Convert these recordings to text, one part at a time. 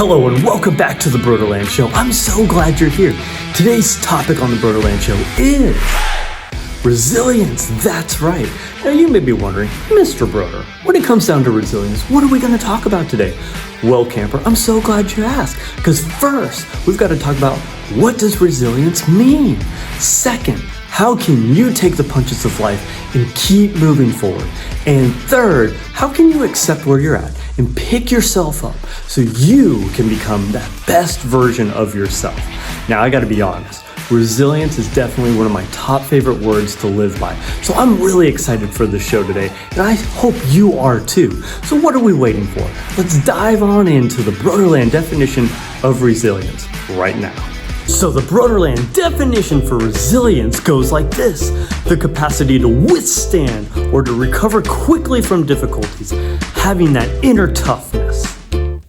Hello and welcome back to the Brodeurland Show. I'm so glad you're here. Today's topic on the Brodeurland Show is resilience. That's right. Now you may be wondering, Mr. Broder, when it comes down to resilience, what are we going to talk about today? Well, camper, I'm so glad you asked, because first, we've got to talk about what does resilience mean? Second, how can you take the punches of life and keep moving forward? And third, how can you accept where you're at and pick yourself up so you can become that best version of yourself? Now, I gotta be honest, resilience is definitely one of my top favorite words to live by. So I'm really excited for this show today, and I hope you are too. So what are we waiting for? Let's dive on into the Brodeurland definition of resilience right now. So the Brodeurland definition for resilience goes like this: the capacity to withstand or to recover quickly from difficulties, having that inner toughness.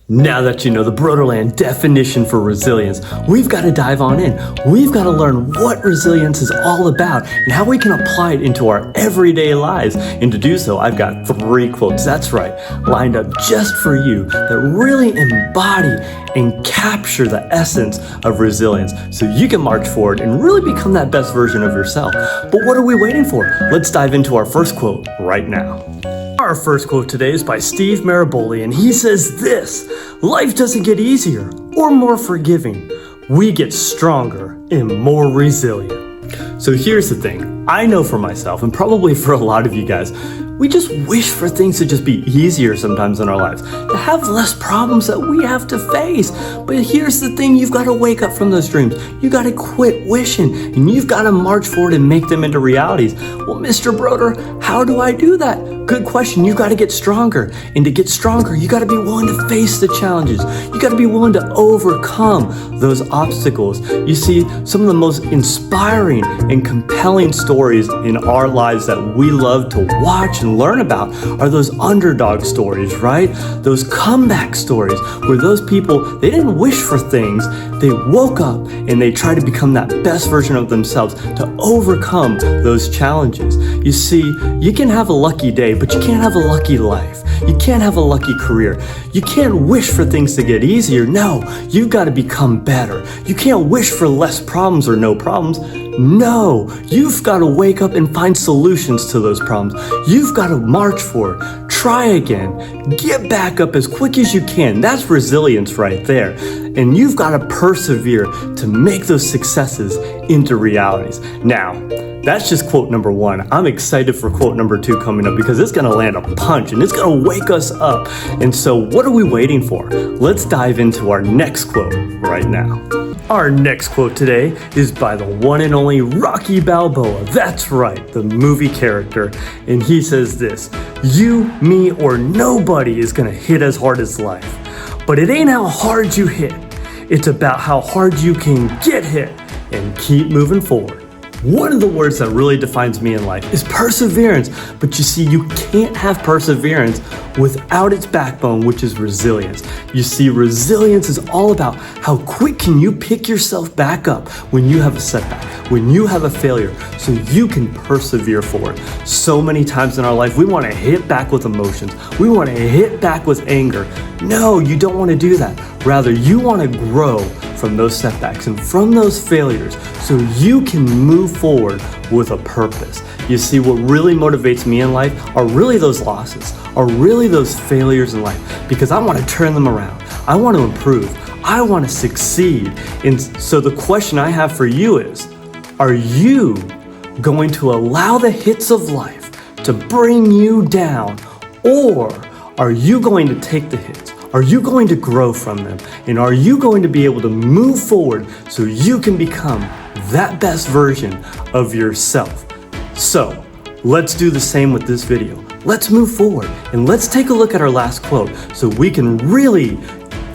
Now that you know the Brodeurland definition for resilience, we've got to dive on in. We've got to learn what resilience is all about and how we can apply it into our everyday lives. And to do so, I've got 3 quotes, that's right, lined up just for you that really embody and capture the essence of resilience so you can march forward and really become that best version of yourself. But what are we waiting for? Let's dive into our first quote right now. Our first quote today is by Steve Maraboli, and he says this: life doesn't get easier or more forgiving. We get stronger and more resilient. So here's the thing. I know for myself, and probably for a lot of you guys, we just wish for things to just be easier sometimes in our lives, to have less problems that we have to face. But here's the thing, you've got to wake up from those dreams. You got to quit wishing, and you've got to march forward and make them into realities. Well, Mr. Broder, how do I do that? Good question. You got to get stronger. And to get stronger, you got to be willing to face the challenges. You got to be willing to overcome those obstacles. You see, some of the most inspiring and compelling stories in our lives that we love to watch and learn about are those underdog stories, right? Those comeback stories where those people, they didn't wish for things. They woke up and they tried to become that best version of themselves to overcome those challenges. You see, you can have a lucky day, but you can't have a lucky life. You can't have a lucky career. You can't wish for things to get easier. No, you've got to become better. You can't wish for less problems or no problems. No, you've got to wake up and find solutions to those problems. You've got to march forward, try again, get back up as quick as you can. That's resilience right there. And you've got to persevere to make those successes into realities. Now, that's just quote number 1. I'm excited for quote number 2 coming up because it's going to land a punch and it's going to wake us up. And so what are we waiting for? Let's dive into our next quote right now. Our next quote today is by the one and only Rocky Balboa. That's right, the movie character. And he says this: you, me, or nobody is going to hit as hard as life. But it ain't how hard you hit. It's about how hard you can get hit and keep moving forward. One of the words that really defines me in life is perseverance. But you see, you can't have perseverance without its backbone, which is resilience. You see, resilience is all about how quick can you pick yourself back up when you have a setback, when you have a failure, so you can persevere forward. So many times in our life, we want to hit back with emotions. We want to hit back with anger. No, you don't want to do that. Rather, you want to grow from those setbacks and from those failures so you can move forward with a purpose. You see, what really motivates me in life are really those losses, are really those failures in life, because I want to turn them around. I want to improve. I want to succeed. And so the question I have for you is, are you going to allow the hits of life to bring you down, or are you going to take the hits? Are you going to grow from them? And are you going to be able to move forward so you can become that best version of yourself? So let's do the same with this video. Let's move forward and let's take a look at our last quote so we can really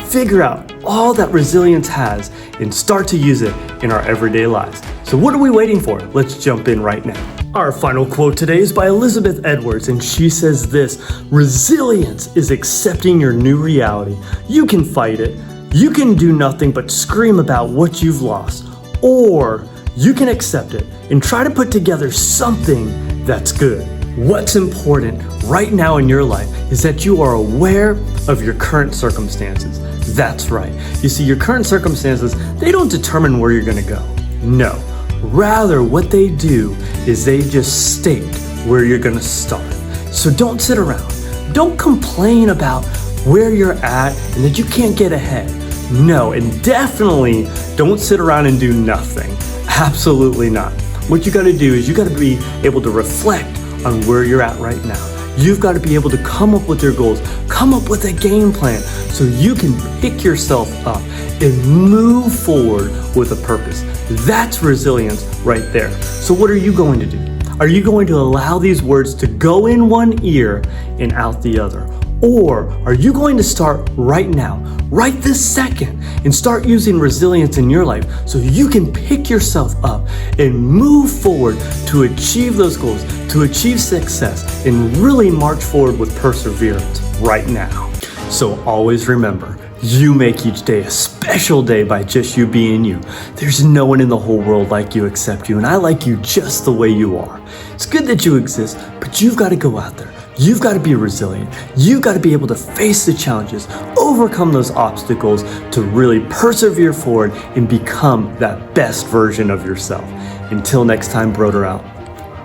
figure out all that resilience has and start to use it in our everyday lives. So what are we waiting for? Let's jump in right now. Our final quote today is by Elizabeth Edwards, and she says this: resilience is accepting your new reality. You can fight it. You can do nothing but scream about what you've lost, or you can accept it and try to put together something that's good. What's important right now in your life is that you are aware of your current circumstances. That's right. You see, your current circumstances, they don't determine where you're going to go. No. Rather, what they do is they just state where you're going to start. So don't sit around. Don't complain about where you're at and that you can't get ahead. No, and definitely don't sit around and do nothing. Absolutely not. What you got to do is you got to be able to reflect on where you're at right now. You've got to be able to come up with your goals, come up with a game plan so you can pick yourself up and move forward with a purpose. That's resilience right there. So what are you going to do? Are you going to allow these words to go in one ear and out the other? Or are you going to start right now, right this second, and start using resilience in your life so you can pick yourself up and move forward to achieve those goals, to achieve success, and really march forward with perseverance right now? So always remember, you make each day a special day by just you being you. There's no one in the whole world like you except you, and I like you just the way you are. It's good that you exist, but you've got to go out there. You've got to be resilient. You've got to be able to face the challenges, overcome those obstacles to really persevere forward and become that best version of yourself. Until next time, Broder out.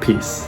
Peace.